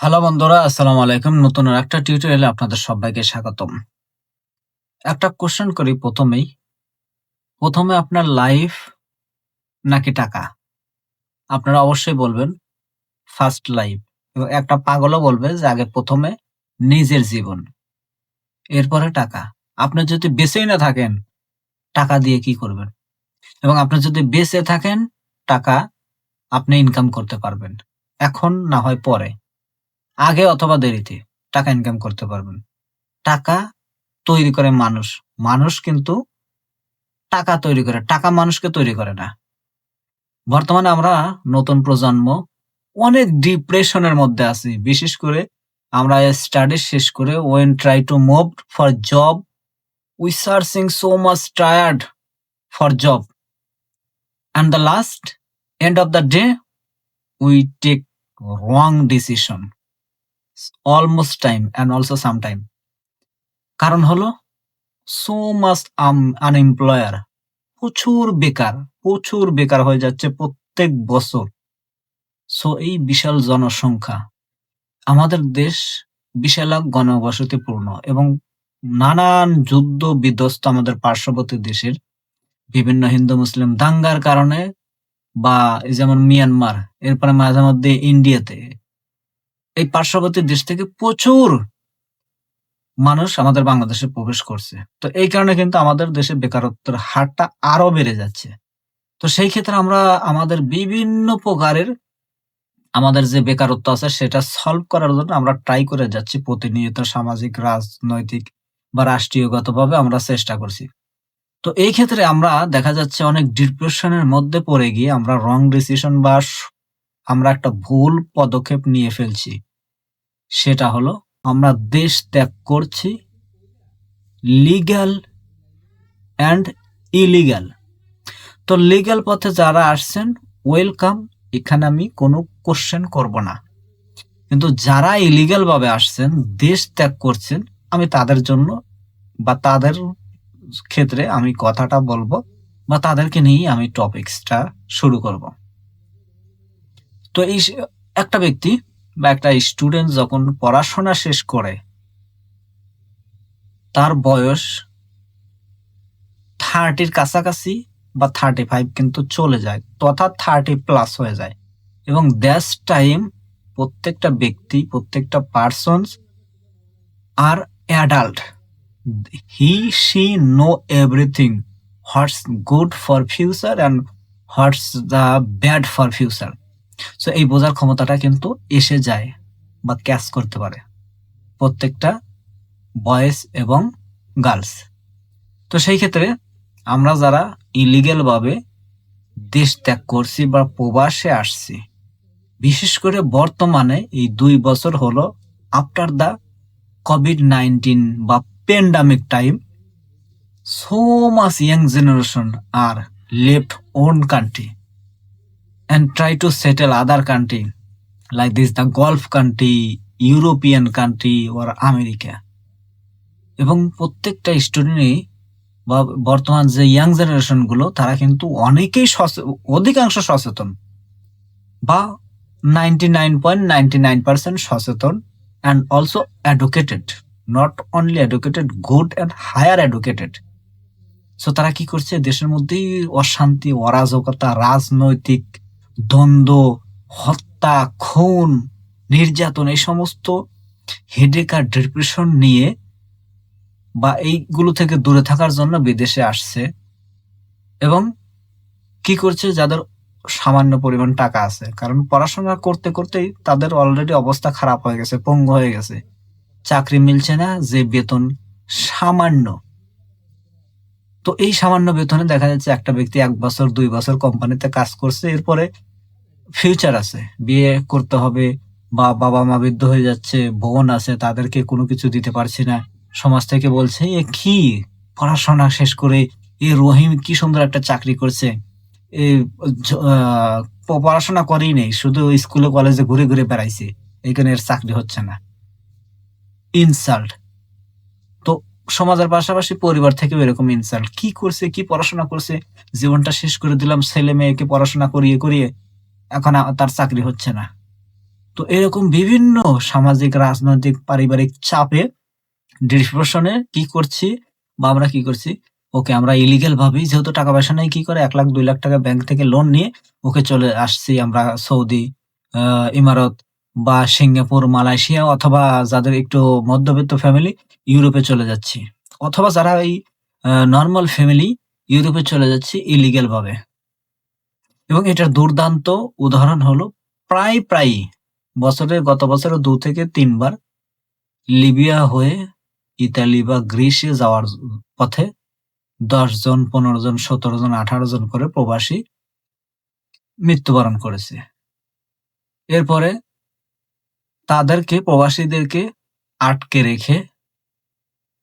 Hello বন্ধুরা, আসসালামু আলাইকুম। নতুন আরেকটা টিউটোরিয়ালে আপনাদের সবাইকে স্বাগতম। একটা কোয়েশ্চেন করি প্রথমেই। প্রথমে আপনার লাইফ নাকি টাকা? আপনারা অবশ্যই বলবেন ফার্স্ট লাইফ। এবং একটা পাগলও বলবে যে আগে প্রথমে নিজের জীবন, এরপরে টাকা। আপনি যদি বেঁচেই না থাকেন, টাকা দিয়ে কি করবেন? এবং আপনি যদি বেঁচে থাকেন, টাকা আপনি ইনকাম করতে পারবেন। এখন না হয় পরে, আগে অথবা দেরিতে টাকা ইনকাম করতে পারবেন। টাকা তৈরি করে মানুষ। মানুষ কিন্তু টাকা তৈরি করে। টাকা মানুষকে তৈরি করে না। বর্তমানে আমরা নতুন প্রজন্ম অনেক ডিপ্রেশনের মধ্যে আছি। বিশেষ করে আমরা স্টাডি শেষ করে when try to move for job, we searching so much tired for job. And the last end of the day, we take wrong decision. Almost time and also sometime. কারণ হলো so much unemployer. প্রচুর বেকার হয়ে যাচ্ছে প্রত্যেক বছর। So এই বিশাল জনসংখ্যা, আমাদের দেশ বিশাল ঘনবসতিপূর্ণ এবং নানান যুদ্ধ বিধ্বস্ত আমাদের পার্শ্ববর্তী দেশের বিভিন্ন হিন্দু মুসলিম দাঙ্গার কারণে, বা এই যেমন মিয়ানমার, এরপরে মাঝে মধ্যে ইন্ডিয়াতে, এই পার্শ্ববর্তী দেশ থেকে প্রচুর মানুষ আমাদের বাংলাদেশে প্রবেশ করছে। তো এই কারণে কিন্তু আমাদের দেশে বেকারত্বের হারটা আরো বেড়ে যাচ্ছে। তো সেই ক্ষেত্রে আমরা আমাদের বিভিন্ন প্রকারের আমাদের যে বেকারত্ব আছে সেটা সলভ করার জন্য আমরা ট্রাই করে যাচ্ছি প্রতিনিয়ত, সামাজিক, রাজনৈতিক বা রাষ্ট্রীয়গতভাবে আমরা চেষ্টা করছি। তো এই ক্ষেত্রে আমরা দেখা যাচ্ছে অনেক ডিপ্রেশনের মধ্যে পড়ে গিয়ে আমরা রং ডিসিশন বা আমরা একটা ভুল পদক্ষেপ নিয়ে ফেলছি। সেটা হলো আমরা দেশ ত্যাগ করছি লিগ্যাল অ্যান্ড ইলিগ্যাল। তো লিগ্যাল পথে যারা আসছেন ওয়েলকাম, এখানে আমি কোনো কোশ্চেন করব না। কিন্তু যারা ইলিগ্যাল ভাবে আসছেন, দেশ ত্যাগ করছেন, আমি তাদের জন্য বা তাদের ক্ষেত্রে আমি কথাটা বলবো বা তাদেরকে নিয়েই আমি টপিকসটা শুরু করব। তো এই একটা ব্যক্তি বা একটা স্টুডেন্ট যখন পড়াশোনা শেষ করে, তার বয়স 30-র কাছাকাছি বা 35 কিন্তু চলে যায়, তথা 30+ হয়ে যায়। এবং দ্যাটস টাইম প্রত্যেকটা ব্যক্তি, প্রত্যেকটা পার্সনস আর adult, he she know everything what's good for future and what's the bad for future. So এই বোঝার ক্ষমতাটা কিন্তু এসে যায় বা ক্যাচ করতে পারে প্রত্যেকটা বয়েজ এবং গার্লস। তো সেই ক্ষেত্রে আমরা যারা ইলিগ্যাল ভাবে দেশ ত্যাগ করছি বা প্রবাসে আসছি, বিশেষ করে বর্তমানে এই 2 বছর হলো আফটার দ্য COVID-19 বা pandemic time, so much young generation are left own country and try to settle other country like this, the Gulf country, European country or America. এবং প্রত্যেকটা স্টুডেন্টই বা বর্তমান যে ইয়াং জেনারেশন গুলো, তারা কিন্তু অনেকেই অধিকাংশ সচেতন বা 99.99% সচেতন and also educated, not only educated, good and higher educated. So তারা কি করছে, দেশের মধ্যেই অশান্তি, অরাজকতা, রাজনৈতিক দ্বন্দ্ব, হত্যা, খুন, নির্যাতন, এই সমস্ত হেডেক আর ডিপ্রেশন নিয়ে বা এইগুলো থেকে দূরে থাকার জন্য বিদেশে আসছে। এবং কি করছে, যাদের সামান্য পরিমাণ টাকা আছে, কারণ পড়াশোনা করতে করতেই তাদের অলরেডি অবস্থা খারাপ হয়ে গেছে, পঙ্গু হয়ে গেছে, চাকরি মিলছে না, যে বেতন সামান্য। তো এই সামান্য বেতনে দেখা যাচ্ছে একটা ব্যক্তি 1 বছর 2 বছর কোম্পানিতে কাজ করছে, এরপরে ফিউচার আছে, বিয়ে করতে হবে বা বাবা মা বৃদ্ধ হয়ে যাচ্ছে, বোন আছে, তাদেরকে কোনো কিছু দিতে পারছি না। সমাজ থেকে বলছে, এ কি পড়াশোনা শেষ করে এ রহিম কি সুন্দর একটা চাকরি করছে, এ পড়াশোনা করেই নেই, শুধু স্কুলে কলেজে ঘুরে ঘুরে বেড়াইছে, এখানে এর চাকরি হচ্ছে না। ইনসাল্ট। তো সমাজের পাশাপাশি পরিবার থেকেও এরকম ইনসাল্ট। কি করছে, কি পড়াশোনা করছে, জীবনটা শেষ করে দিলাম, ছেলে মেয়েকে পড়াশোনা করিয়ে করিয়ে, এখন তার চাকরি হচ্ছে না। তো এরকম বিভিন্ন সামাজিক, রাজনৈতিক, পারিবারিক চাপে ডিপ্রেশনে কি করছি বা আমরা কি করছি, ওকে আমরা ইলিগাল ভাবেই যেহেতু টাকা পয়সা নেই কি করে ১ লাখ ২ লাখ টাকা ব্যাংক থেকে লোন নিয়ে ওকে চলে আসছি আমরা সৌদি, আ ইমারত বা সিঙ্গাপুর, মালয়েশিয়া অথবা যাদের একটু মধ্যবিত্ত ফ্যামিলি ইউরোপে চলে যাচ্ছি। অথবা যারা এই নরমাল ফ্যামিলি ইউরোপে চলে যাচ্ছি ইলিগাল ভাবে। এবং এটার দুর্দান্ত উদাহরণ হলো প্রায়ই গত বছরে ২ থেকে ৩ বার লিবিয়া হয়ে ইতালি বা গ্রিসে যাওয়ার পথে ১০ জন, ১৫ জন, ১৭ জন, ১৮ জন করে প্রবাসী মৃত্যুবরণ করেছে। এরপরে প্রবাসীদেরকে আটকে রেখে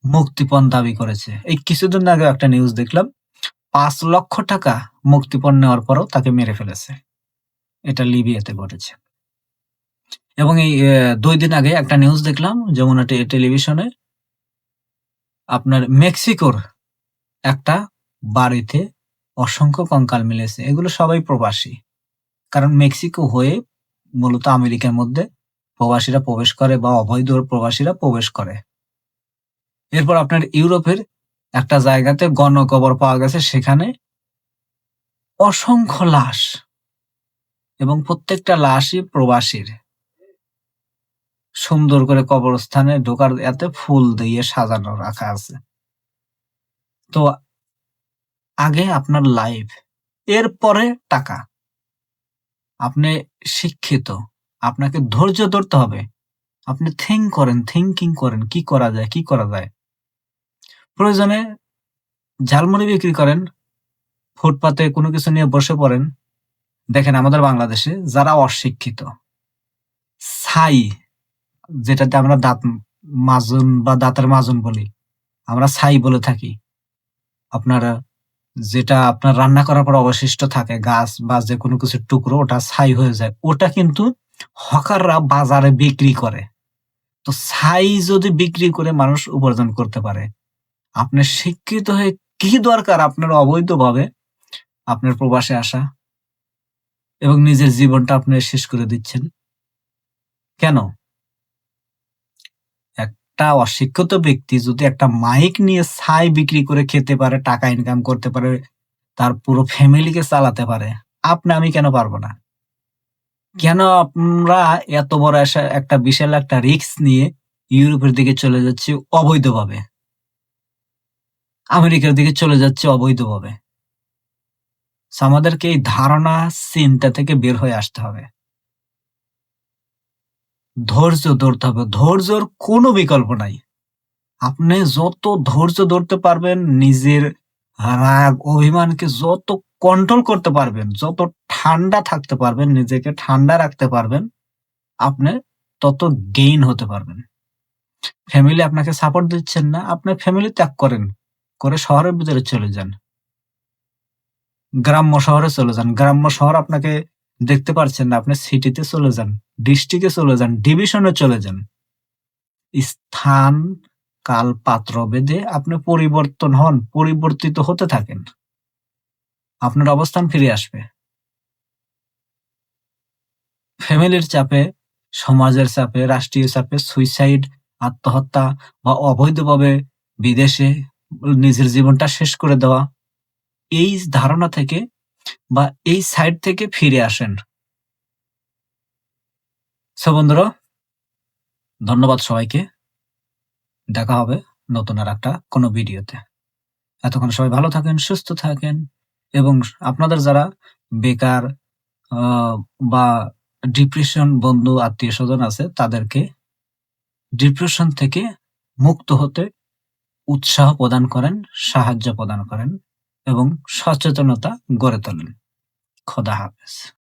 মুক্তিপণ দাবি করেছে। এই কিছুদিন আগে একটা নিউজ দেখলাম, ৳৫,০০,০০০ মুক্তিপণ নেওয়ার পরেও তাকে মেরে ফেলেছে। এটা লিবিয়াতে ঘটেছে। এবং এই ২ দিন আগে একটা নিউজ দেখলাম যমুনা টেলিভিশনে আপনার মেক্সিকোর একটা বাড়িতে অসংখ্য কঙ্কাল মিলেছে। এগুলো সবাই প্রবাসী। কারণ মেক্সিকো হয়ে মূলত আমেরিকার মধ্যে প্রবাসীরা প্রবেশ করে বা অবৈধ প্রবাসীরা প্রবেশ করে। এরপর আপনার ইউরোপের একটা জায়গাতে গণকবর পাওয়া গেছে, সেখানে অসংখ্য লাশ এবং প্রত্যেকটা লাশই প্রবাসীর। সুন্দর করে কবরস্থানে ঢোকার এতে ফুল দিয়ে সাজানো রাখা আছে। তো আগে আপনার লাইফ, এরপরে টাকা। আপনি শিক্ষিত, আপনাকে ধৈর্য ধরতে হবে। আপনি থিংকিং করেন কি করা যায়, কি করা যায়। প্রয়োজনে ঝালমুড়ি বিক্রি করেন, ফুটপাতে কোনো কিছু নিয়ে বসে পড়েন। দেখেন আমাদের বাংলাদেশে যারা অশিক্ষিত, ছাই যেটাতে আমরা দাঁত মাজুন বা দাঁতের মাজুন বলি, আমরা ছাই বলে থাকি। আপনার যেটা আপনার রান্না করার পর অবশিষ্ট থাকে গাছ বা যেকোনো কিছুর টুকরো, ওটা ছাই হয়ে যায়। ওটা কিন্তু হকাররা বাজারে বিক্রি করে। তো ছাই যদি বিক্রি করে মানুষ উপার্জন করতে পারে, আপনি শিক্ষিত হয়ে কি দরকার আপনার অবৈধভাবে আপনার প্রবাসে আসা এবং নিজের জীবনটা আপনি শেষ করে দিচ্ছেন? কেন? একটা অশিক্ষিত ব্যক্তি যদি একটা মাইক নিয়ে ছাই বিক্রি করে খেতে পারে, টাকা ইনকাম করতে পারে, তার পুরো ফ্যামিলিকে চালাতে পারে, আপনি আমি কেন পারব না? কেন আমরা এত বড় একটা বিশাল একটা রিস্ক নিয়ে ইউরোপের দিকে চলে যাচ্ছি অবৈধভাবে? আমেরিকার দিকে চলে যাচ্ছি অবৈধভাবে? আমাদেরকে এই ধারণা, চিন্তা থেকে বের হয়ে আসতে হবে। ধৈর্য ধরতে হবে। ধৈর্যর কোনো বিকল্প নাই। আপনি যত ধৈর্য ধরতে পারবেন, নিজের রাগ, অভিমানকে যত কন্ট্রোল করতে পারবেন, যত ঠান্ডা থাকতে পারবেন, নিজেকে ঠান্ডা রাখতে পারবেন, আপনি তত গেইন হতে পারবেন। ফ্যামিলি আপনাকে সাপোর্ট দিচ্ছেন না, আপনার ফ্যামিলি ত্যাগ করেন। করে শহরের ভিতরে চলে যান। গ্রাম্য শহরে চলে যান। গ্রাম্য শহর আপনাকে দেখতে পারছেন না, আপনি সিটিতে চলে যান, ডিস্ট্রিক্টে চলে যান, ডিভিশনে চলে যান। স্থান, কাল, পাত্র ভেদে আপনি পরিবর্তন হন, পরিবর্তিত হতে থাকেন। আপনার অবস্থান ফিরে আসবে। ফ্যামিলির চাপে, সমাজের চাপে, রাষ্ট্রীয় চাপে সুইসাইড, আত্মহত্যা বা অবৈধভাবে বিদেশে নিজের জীবনটা শেষ করে দেওয়া, এই ধারণা থেকে বা এই সাইড থেকে ফিরে আসেন। বন্ধুরা, ধন্যবাদ সবাইকে। দেখা হবে নতুন আরেকটা কোনো ভিডিওতে। এতক্ষণ সবাই ভালো থাকেন, সুস্থ থাকেন এবং আপনাদের যারা বেকার আ বা ডিপ্রেশন বন্ধু আত্মীয়স্বজন আছে, তাদেরকে ডিপ্রেশন থেকে মুক্ত হতে উৎসাহ প্রদান করেন, সাহায্য প্রদান করেন এবং সচেতনতা গড়ে তোলেন। খোদা হাফেজ।